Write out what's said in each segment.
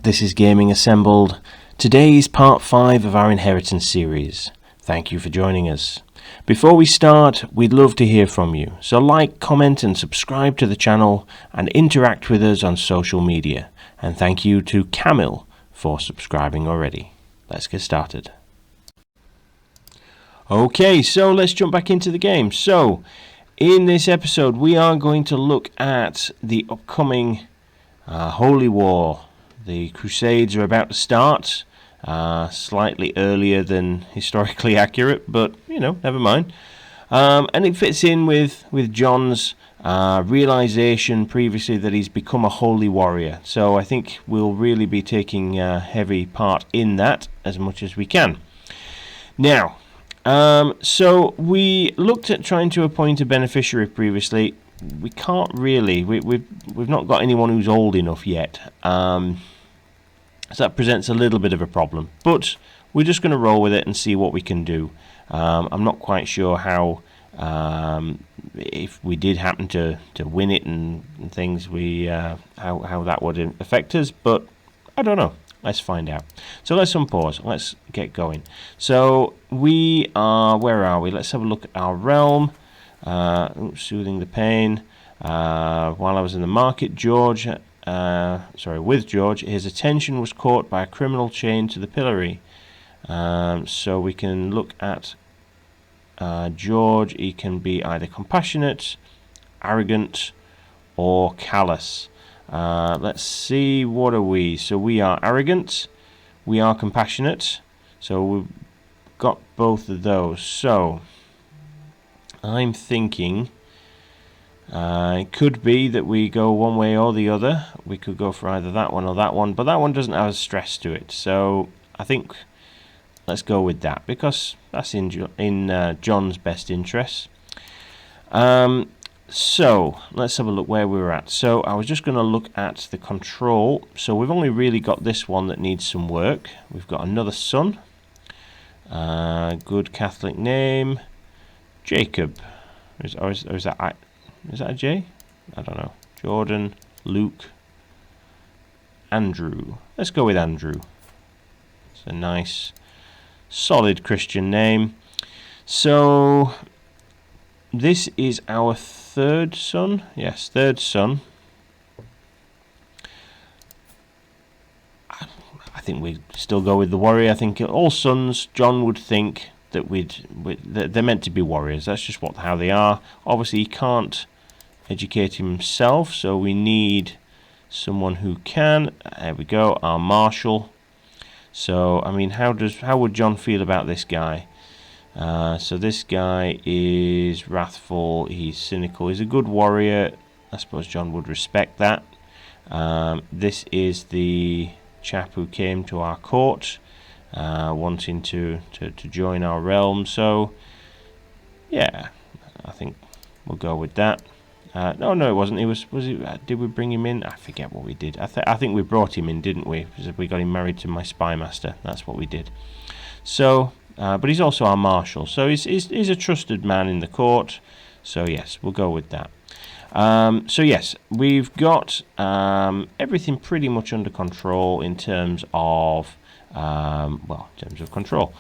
this is Gaming Assembled. Today is part 5 of our Inheritance Series. Thank you for joining us. Before we start, we'd love to hear from you, so like, comment and subscribe to the channel and interact with us on social media. And thank you to Camille for subscribing already. Let's get started. Okay, so let's jump back into the game. So, in this episode we are going to look at the upcoming Holy War. The Crusades are about to start, slightly earlier than historically accurate, but you know, never mind. And it fits in with John's realization previously that he's become a holy warrior. So I think we'll really be taking a heavy part in that as much as we can. Now, so we looked at trying to appoint a beneficiary previously. We can't really. We've not got anyone who's old enough yet. So that presents a little bit of a problem. But we're just going to roll with it and see what we can do. I'm not quite sure how, if we did happen to win it and things, how that would affect us. But I don't know. Let's find out. So let's unpause. Let's get going. So we are. Where are we? Let's have a look at our realm. Soothing the pain. While I was in the market, with George, his attention was caught by a criminal chained to the pillory. So we can look at George. He can be either compassionate, arrogant, or callous. Let's see, what are we? So we are arrogant, we are compassionate, so we've got both of those. So I'm thinking it could be that we go one way or the other. We could go for either that one or that one, but that one doesn't have a stress to it. So I think let's go with that, because that's in John's best interest. So let's have a look where we were at. So I was just going to look at the control. So we've only really got this one that needs some work. We've got another son. Good Catholic name, Jacob. Is that a J? I don't know. Jordan, Luke, Andrew. Let's go with Andrew. It's a nice, solid Christian name. So this is our third son. Yes, third son. I think we still go with the warrior. I think all sons, John would think that they're meant to be warriors. That's just how they are. Obviously, he can't educate himself, so we need someone who can. There we go, our marshal. So, I mean, how would John feel about this guy? So this guy is wrathful, he's cynical, he's a good warrior. I suppose John would respect that. This is the chap who came to our court, wanting to join our realm. So yeah, I think we'll go with that. No, it wasn't. Did we bring him in? I forget what we did. I think we brought him in, didn't we? Because we got him married to my spy master. That's what we did. So but he's also our marshal, so he's a trusted man in the court. So yes, we'll go with that. So yes, we've got everything pretty much under control in terms of control,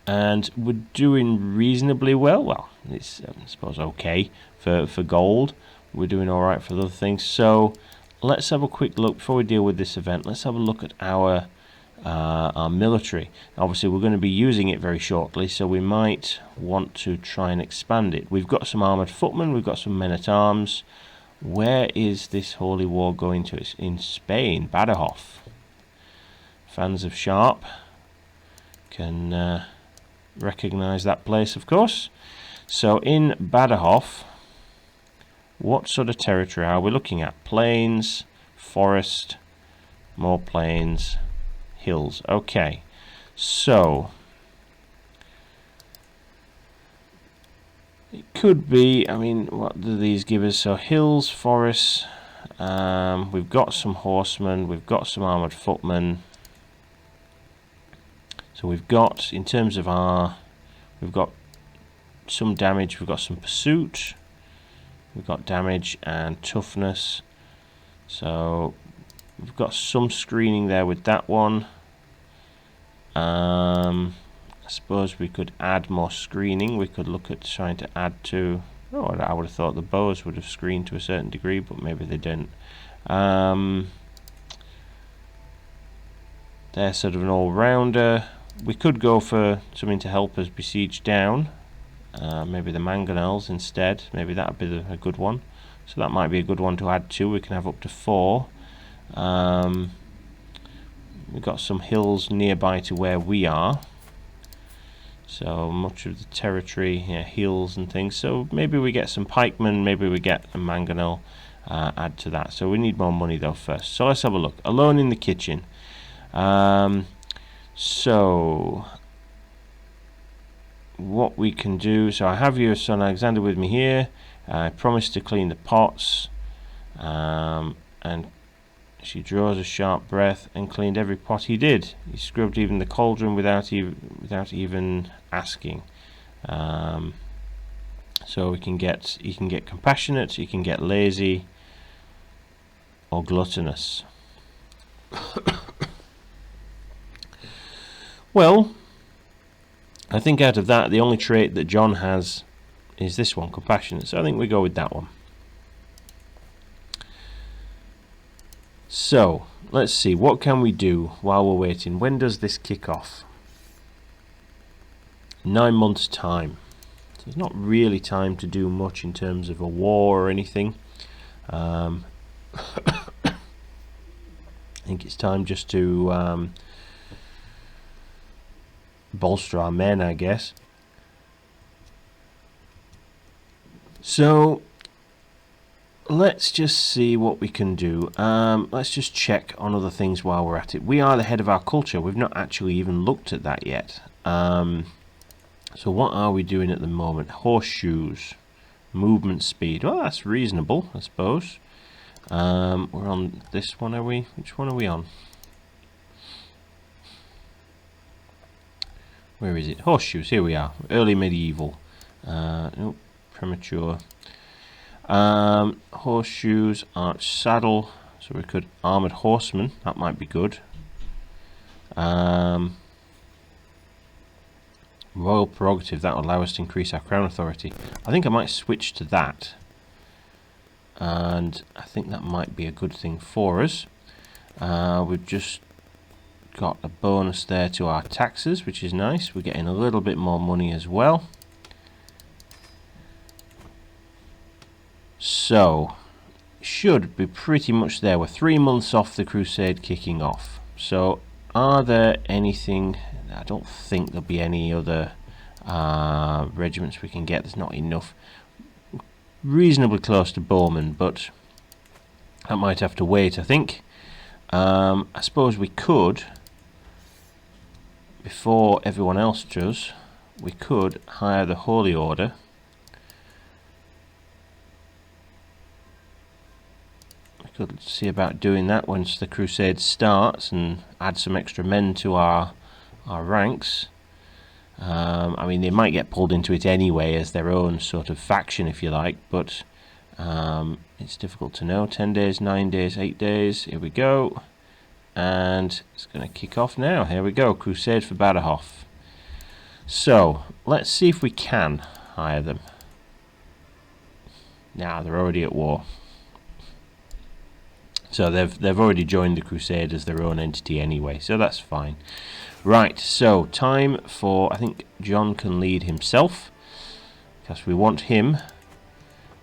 and we're doing reasonably well. Well, it's I suppose okay for gold. We're doing all right for other things. So let's have a quick look before we deal with this event. Let's have a look at our military. Obviously we're going to be using it very shortly, so we might want to try and expand it. We've got some armoured footmen, we've got some men-at-arms. Where is this holy war going to? It's in Spain, Badajoz. Fans of Sharp can recognise that place, of course. So in Badajoz, what sort of territory are we looking at? Plains, forest, more plains, hills. Okay, so it could be, I mean, what do these give us? So hills, forests, we've got some horsemen, we've got some armoured footmen. So we've got, in terms of we've got some damage, we've got some pursuit, we've got damage and toughness. So we've got some screening there with that one. I suppose we could add more screening. We could look at trying to add to... Oh, I would have thought the bows would have screened to a certain degree, but maybe they didn't. They're sort of an all-rounder. We could go for something to help us besiege down. Maybe the mangonels instead. Maybe that would be a good one. So that might be a good one to add to. We can have up to 4. We've got some hills nearby to where we are. So much of the territory, hills and things. So maybe we get some pikemen, maybe we get a mangonel, add to that. So we need more money though first. So let's have a look. Alone in the kitchen. So what we can do, so I have your son Alexander with me here. I promised to clean the pots, and she draws a sharp breath and cleaned every pot he did. He scrubbed even the cauldron without even asking. So he can get compassionate, he can get lazy, or gluttonous. Well, I think out of that, the only trait that John has is this one, compassionate. So I think we go with that one. So, let's see, what can we do while we're waiting? When does this kick off? 9 months' time. So there's not really time to do much in terms of a war or anything. I think it's time just to bolster our men, I guess. So let's just see what we can do. Let's just check on other things while we're at it. We are the head of our culture. We've not actually even looked at that yet. So what are we doing at the moment? Horseshoes, movement speed. Well, that's reasonable, I suppose. We're on this one, are we? Which one are we on? Where is it? Horseshoes, here we are. Early medieval. Nope, premature. Horseshoes, arch saddle. So we could armoured horseman. That might be good. Royal prerogative. That will allow us to increase our crown authority. I think I might switch to that. And I think that might be a good thing for us. We've just got a bonus there to our taxes, which is nice. We're getting a little bit more money as well. So, should be pretty much there. We're 3 months off the crusade kicking off. So, are there anything... I don't think there'll be any other regiments we can get. There's not enough. Reasonably close to bowmen, but that might have to wait, I think. I suppose we could, before everyone else does, we could hire the Holy Order. We could see about doing that once the crusade starts and add some extra men to our ranks. I mean, they might get pulled into it anyway as their own sort of faction, if you like, but it's difficult to know. 10 days, 9 days, 8 days, here we go. And it's going to kick off now. Here we go, Crusade for Badajoz. So, let's see if we can hire them. Nah, they're already at war. So they've already joined the Crusade as their own entity anyway, so that's fine. Right, so time for, I think John can lead himself, because we want him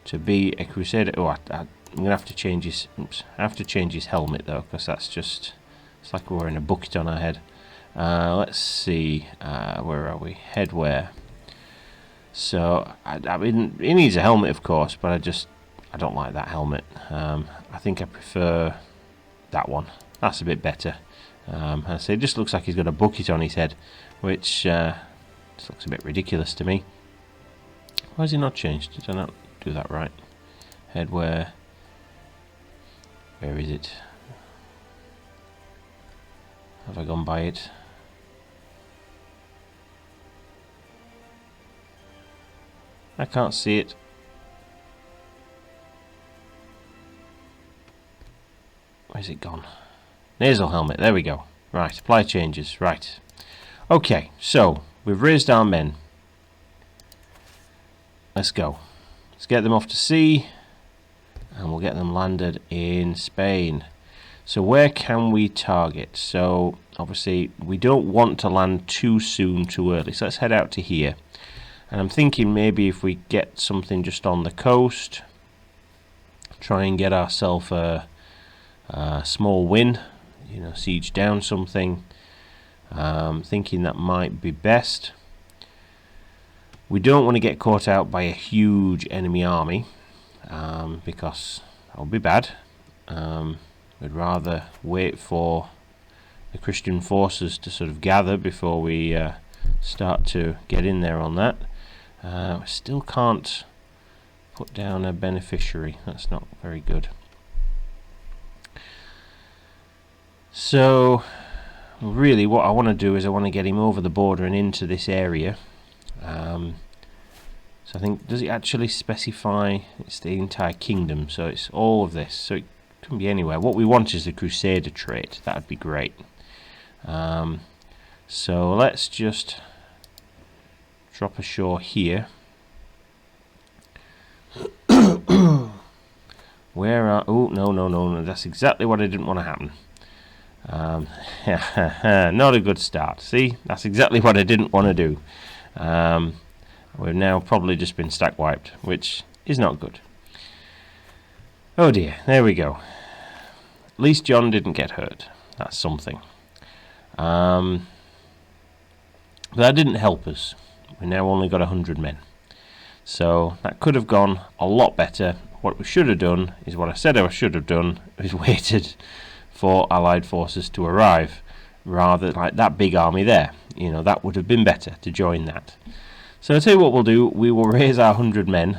to be a Crusader. Oh, I'm gonna have to change his. Oops, I have to change his helmet though, because that's just, it's like we're wearing a bucket on our head. Let's see, where are we? Headwear. So I mean, he needs a helmet, of course, but I don't like that helmet. I think I prefer that one. That's a bit better. I say it just looks like he's got a bucket on his head, which just looks a bit ridiculous to me. Why has he not changed? Did I not do that right? Headwear. Where is it? Have I gone by it? I can't see it. Where's it gone? Nasal helmet, there we go. Right, apply changes, right. Okay, so we've raised our men. Let's go. Let's get them off to sea, and we'll get them landed in Spain. So where can we target? So obviously we don't want to land too soon, too early. So let's head out to here. And I'm thinking maybe if we get something just on the coast, try and get ourselves a small win, you know, siege down something. Thinking that might be best. We don't want to get caught out by a huge enemy army, because that would be bad. We'd rather wait for the Christian forces to sort of gather before we start to get in there on that. Still can't put down a beneficiary. That's not very good. So really what I want to do is I want to get him over the border and into this area. So I think, does it actually specify it's the entire kingdom? So it's all of this, so it can be anywhere. What we want is the Crusader trait. That would be great. So let's just drop ashore here. Where are... oh, no, that's exactly what I didn't want to happen. Not a good start. See, that's exactly what I didn't want to do. We've now probably just been stack wiped, which is not good. Oh dear, there we go. At least John didn't get hurt. That's something. But that didn't help us. We now only got 100 men. So that could have gone a lot better. What we should have done is what I said I should have done, is waited for Allied forces to arrive, rather like that big army there. You know, that would have been better to join that. So I'll tell you what we'll do. We will raise our 100 men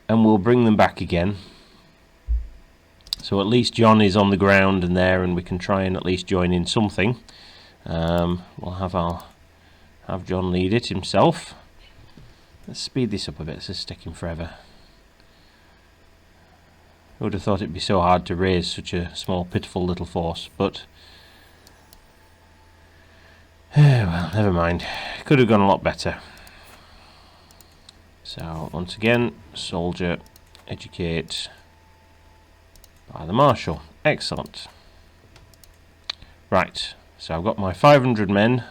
and we'll bring them back again. So at least John is on the ground and there, and we can try and at least join in something. We'll have John lead it himself. Let's speed this up a bit. This is taking forever. I would have thought it'd be so hard to raise such a small, pitiful little force, but well, never mind. Could have gone a lot better. So once again, soldier, educate by the marshal. Excellent. Right, so I've got my 500 men.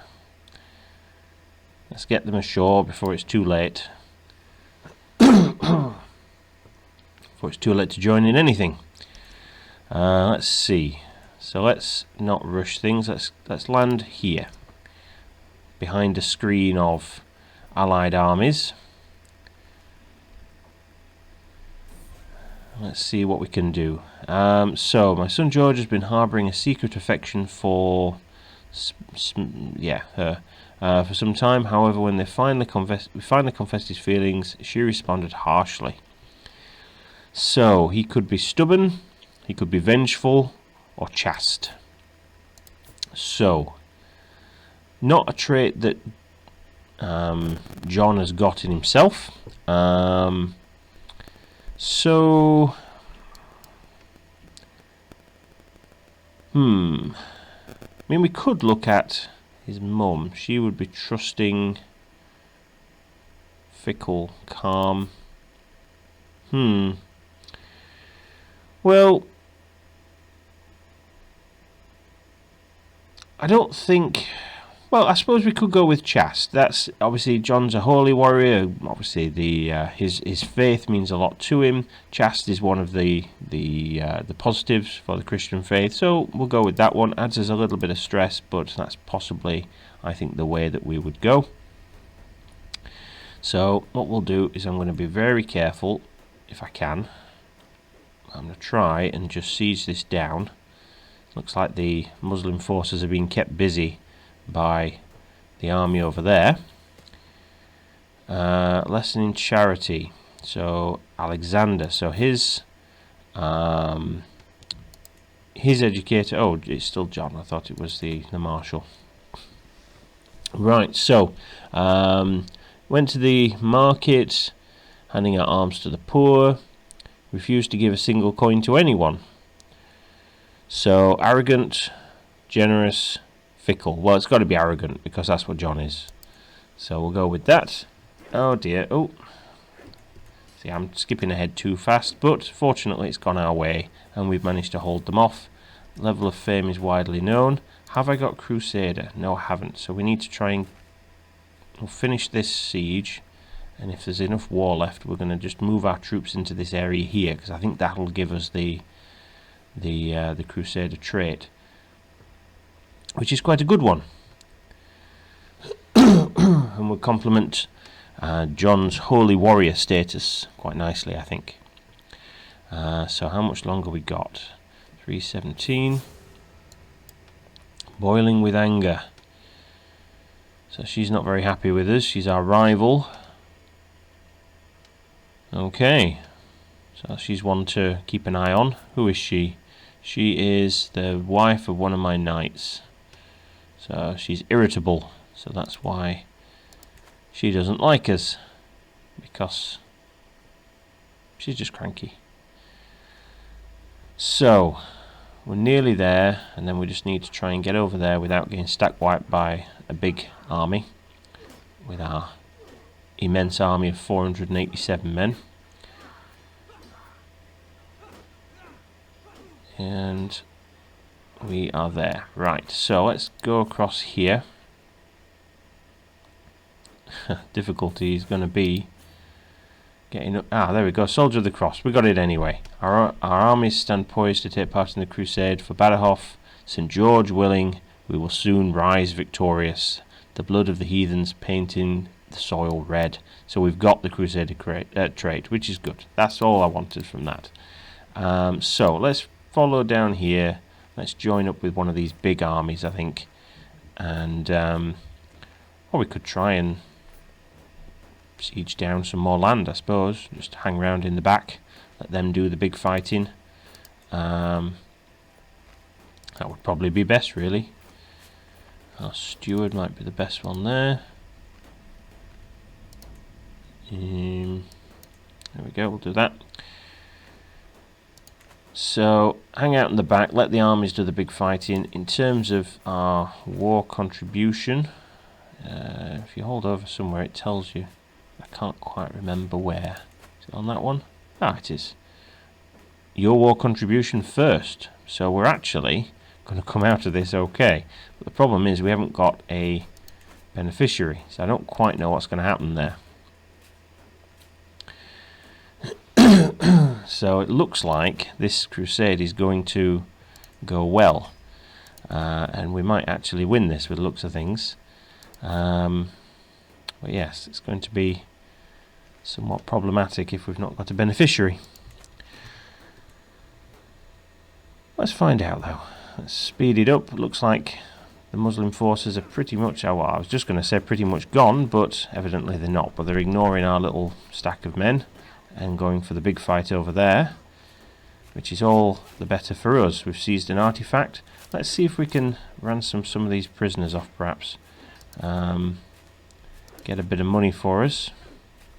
Let's get them ashore before it's too late. Before it's too late to join in anything. Let's see. So let's not rush things. Let's land here, behind a screen of Allied armies. Let's see what we can do. So my son George has been harbouring a secret affection for her for some time. However, when we finally confessed his feelings, she responded harshly. So he could be stubborn, he could be vengeful, or chaste. So not a trait that John has got in himself. So I mean, we could look at his mum. She would be trusting, fickle, calm. Well, I don't think... Well, I suppose we could go with chaste. That's obviously John's a holy warrior. Obviously, his faith means a lot to him. Chaste is one of the positives for the Christian faith. So we'll go with that one. Adds us a little bit of stress, but that's possibly, I think, the way that we would go. So what we'll do is I'm going to be very careful, if I can. I'm going to try and just siege this down. Looks like the Muslim forces are being kept busy by the army over there. Lesson in charity. So Alexander. So his educator. Oh, it's still John. I thought it was the marshal. Right. So went to the market, handing out alms to the poor. Refused to give a single coin to anyone. So, arrogant, generous, fickle. Well, it's got to be arrogant, because that's what John is. So, we'll go with that. Oh dear, oh. See, I'm skipping ahead too fast, but fortunately it's gone our way, and we've managed to hold them off. Level of fame is widely known. Have I got Crusader? No, I haven't. So we need to try and finish this siege, and if there's enough war left, we're going to just move our troops into this area here, because I think that'll give us the Crusader trait, which is quite a good one. And will complement John's holy warrior status quite nicely, I think. So how much longer we got? 317. Boiling with anger. So she's not very happy with us. She's our rival. Okay. So she's one to keep an eye on. Who is she? She is the wife of one of my knights. So she's irritable. So that's why she doesn't like us. Because she's just cranky. So we're nearly there, and then we just need to try and get over there without getting stack wiped by a big army with our immense army of 487 men. And we are there. Right, so let's go across here. Difficulty is going to be getting up. Ah, there we go. Soldier of the Cross. We got it anyway. Our armies stand poised to take part in the crusade for Badajoz. St. George willing, we will soon rise victorious. The blood of the heathens painting the soil red. So we've got the Crusader trait, which is good. That's all I wanted from that. So let's follow down here. Let's join up with one of these big armies, I think. And or we could try and siege down some more land, I suppose. Just hang around in the back, let them do the big fighting. That would probably be best, really. Our steward might be the best one there. There we go, we'll do that. So, hang out in the back, let the armies do the big fighting. In terms of our war contribution, if you hold over somewhere, it tells you. I can't quite remember where. Is it on that one? Ah, it is. Your war contribution first. So we're actually going to come out of this okay. But the problem is we haven't got a beneficiary. So I don't quite know what's going to happen there. So it looks like this crusade is going to go well. And we might actually win this with the looks of things. But yes, it's going to be somewhat problematic if we've not got a beneficiary. Let's find out though. Let's speed it up. Looks like the Muslim forces are pretty much, well, I was just going to say pretty much gone, but evidently they're not. But they're ignoring our little stack of men and going for the big fight over there, which is all the better for us. We've seized an artifact. Let's see if we can ransom some of these prisoners off, perhaps. Get a bit of money for us.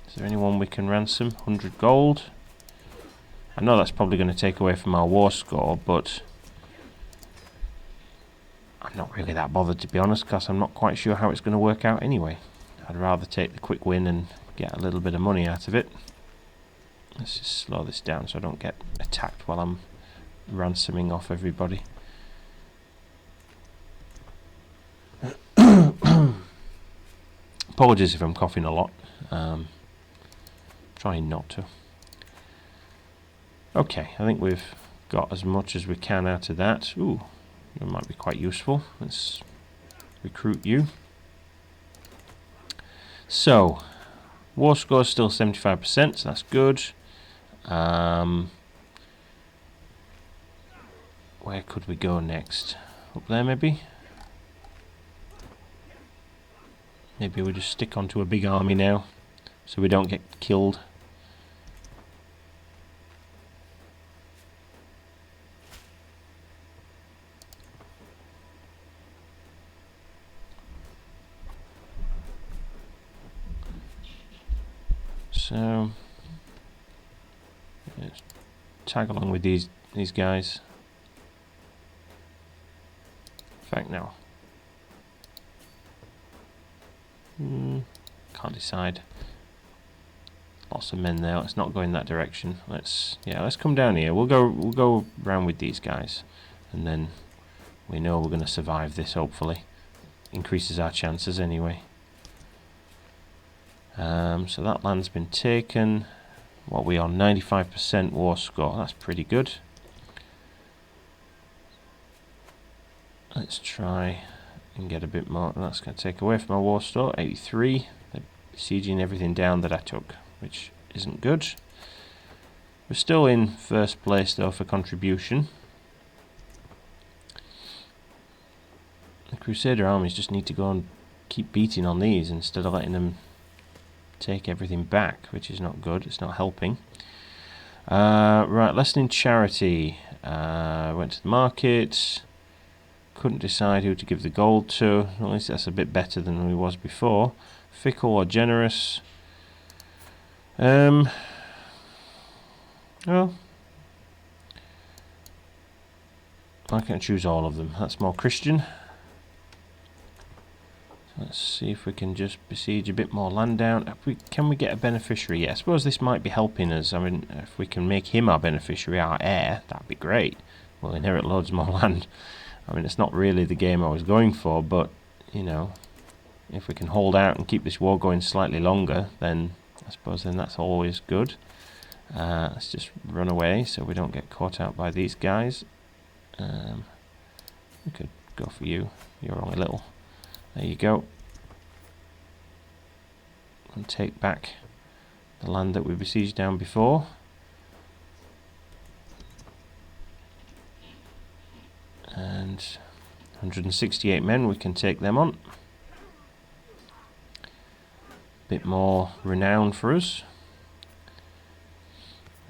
Is there anyone we can ransom? 100 gold. I know that's probably going to take away from our war score, but I'm not really that bothered, to be honest, because I'm not quite sure how it's going to work out anyway. I'd rather take the quick win and get a little bit of money out of it. Let's just slow this down so I don't get attacked while I'm ransoming off everybody. Apologies if I'm coughing a lot. Trying not to. Okay, I think we've got as much as we can out of that. Ooh, that might be quite useful. Let's recruit you. So, war score is still 75%, so that's good. Where could we go next? Up there, maybe? Maybe we just stick onto a big army now, so we don't get killed. So let's tag along with these guys. now? Can't decide. Lots of men there. Let's not go in that direction. Let's come down here. We'll go round with these guys, and then we know we're going to survive this. Hopefully, increases our chances anyway. So that land's been taken. What we on? 95% war score. That's pretty good. Let's try and get a bit more. That's going to take away from our war score. 83. They're sieging everything down that I took, which isn't good. We're still in first place though for contribution. The Crusader armies just need to go and keep beating on these instead of letting them take everything back, which is not good. It's not helping. Right, lesson in charity. Went to the market. Couldn't decide who to give the gold to. At least that's a bit better than we was before. Fickle or generous? Well, I can choose all of them. That's more Christian. Let's see if we can just besiege a bit more land down. Can we get a beneficiary? Yeah, I suppose this might be helping us. I mean, if we can make him our beneficiary, our heir, that'd be great. We'll inherit loads more land. I mean, it's not really the game I was going for, but, you know, if we can hold out and keep this war going slightly longer, then I suppose then that's always good. Let's just run away so we don't get caught out by these guys. We could go for you. You're only little. There you go. And take back the land that we besieged down before. And 168 men, we can take them on. Bit more renown for us.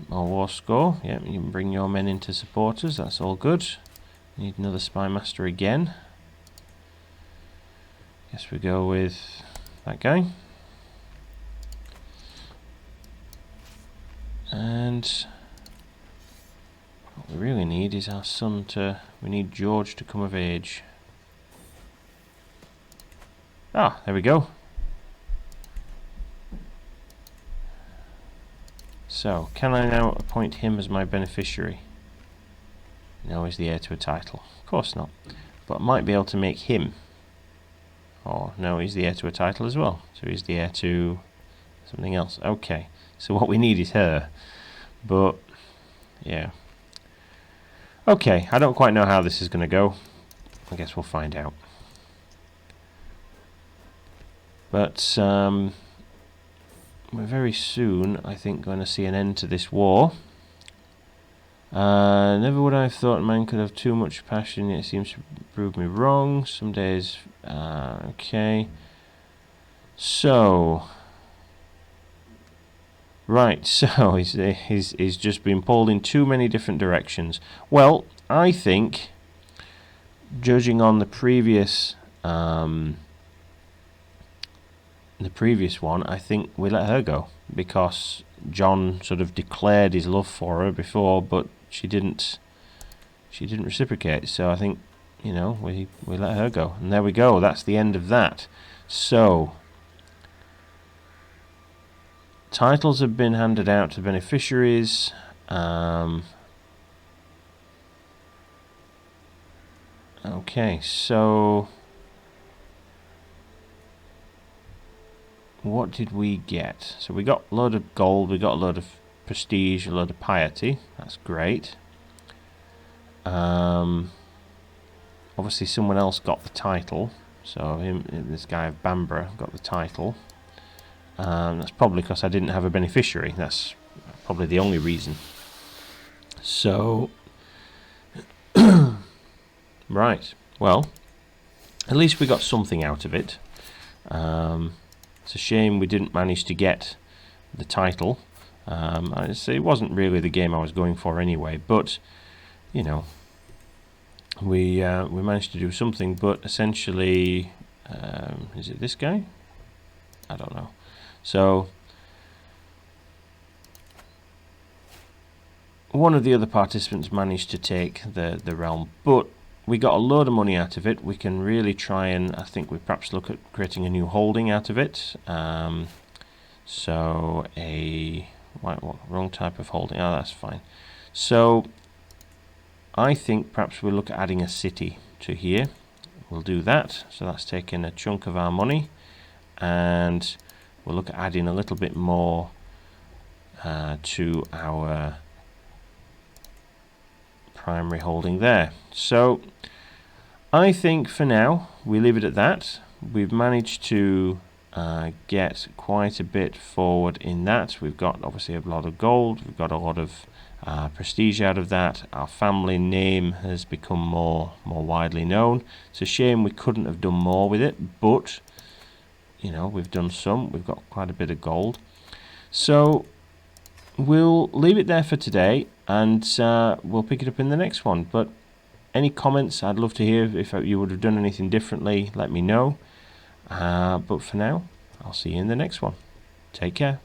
More war score. Yeah, you can bring your men into supporters. That's all good. Need another spy master again. Guess we go with that guy. And what we really need is our son to... We need George to come of age. Ah, there we go. So, can I now appoint him as my beneficiary? No, he's the heir to a title. Of course not. But I might be able to make him. Oh, no, he's the heir to a title as well. So he's the heir to something else. Okay, so what we need is her. But, yeah. Okay, I don't quite know how this is going to go. I guess we'll find out. But, we're very soon, I think, going to see an end to this war. Never would I have thought man could have too much passion, yet it seems to prove me wrong. Some days, okay. So, right, so he's just been pulled in too many different directions. Well, I think, judging on the previous one, I think we let her go, because John sort of declared his love for her before, but she didn't reciprocate. So I think, you know, we let her go, and there we go. That's the end of that. So titles have been handed out to beneficiaries. Okay, so what did we get? So we got a load of gold, we got a load of prestige, a load of piety. That's great. Obviously someone else got the title. So this guy of Bamborough got the title. That's probably because I didn't have a beneficiary. That's probably the only reason. So, right. Well, at least we got something out of it. It's a shame we didn't manage to get the title. I'd say it wasn't really the game I was going for anyway, but you know, we managed to do something. But essentially, is it this guy? I don't know. So one of the other participants managed to take the realm, but we got a load of money out of it. We can really try and, I think we perhaps look at creating a new holding out of it. So wrong type of holding. Oh, that's fine. So I think perhaps we'll look at adding a city to here. We'll do that. So that's taking a chunk of our money, and we'll look at adding a little bit more to our primary holding there. So I think for now we leave it at that. We've managed to get quite a bit forward in that. We've got obviously a lot of gold, we've got a lot of prestige out of that. Our family name has become more widely known. It's a shame we couldn't have done more with it, but you know, we've done some. We've got quite a bit of gold. So we'll leave it there for today, and we'll pick it up in the next one. But any comments, I'd love to hear. If you would have done anything differently, let me know. But for now, I'll see you in the next one. Take care.